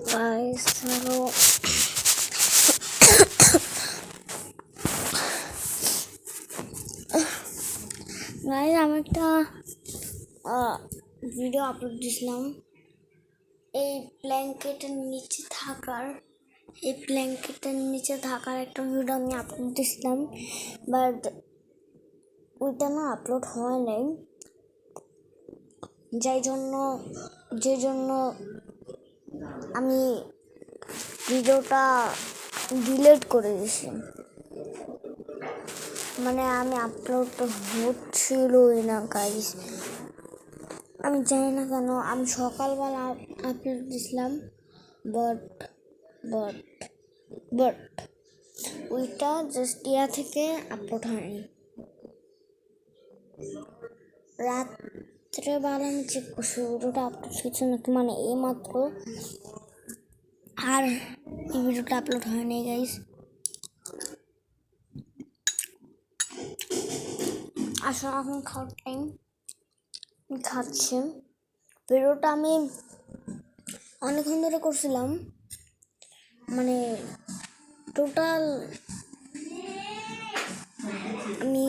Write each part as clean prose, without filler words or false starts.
Guys hello guys, আমি একটা video upload দিয়েছিলাম এই ব্ল্যাঙ্কেটের নিচে থাকার একটা ভিডিও আমি আপলোড দিয়েছিলাম, বাট ওইটা না আপলোড হয় নাই, যে জন্য আমি ভিডিওটা ডিলিট করে দিয়েছি। মানে আমি আপলোড হচ্ছিলই না গাইস, আমি জানি না কেন। আমি সকালবেলা আপলোড দিয়েছিলাম, বাট ওইটা জাস্ট থেকে আপলোড হয়নি। রাত্রেবেলা আমি চেক করছি ভিডিওটা আপলোড হয়েছে নাকি, মানে এই মাত্র, আর এই ভিডিওটা আপলোড হয়নি গাইস। আসলে এখন খাওয়ার টাইম, খাচ্ছি। ভিডিওটা আমি অনেকক্ষণ ধরে করছিলাম, মানে টোটাল আমি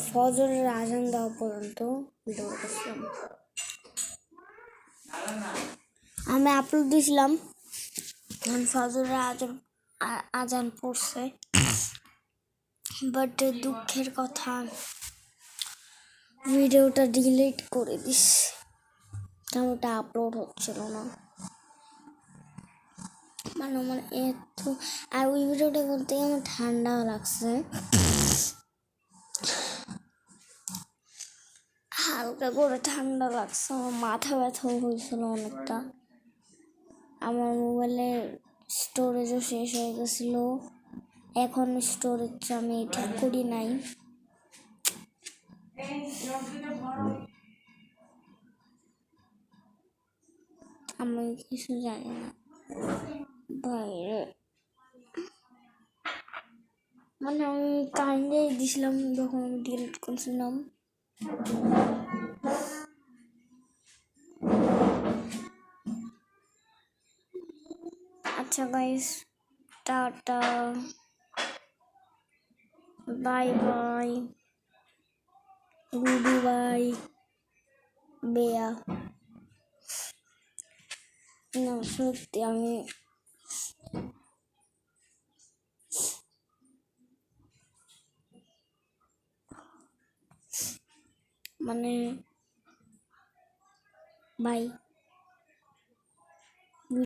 ফজরের আজান দেওয়া পর্যন্ত ভিডিও করছিলাম। আমি আপলোড দিয়েছিলাম, ফজরের আজান পড়ছে, বাট দুঃখের কথা ভিডিওটা ডিলিট করে দিস, কারণ ওটা আপলোড হচ্ছিল না। মানে এত, আর ওই ভিডিওটা বলতে আমার ঠান্ডা লাগছে, হালকা করে ঠান্ডা লাগছে, আমার মাথা ব্যথাও হয়েছিল অনেকটা। আমার মোবাইলের স্টোরেজও শেষ হয়ে গেছিল, এখন স্টোরেজ আমি ঠিক করি নাই। আমি কিছু জানি না বাইরে, মানে আমি কাইন্ডে দিছিলাম যখন আমি ডিলিট করছিলাম। আচ্ছা guys, tata, bye bye, good bye, বেয়া। না সত্যি, আমি মানে বাই।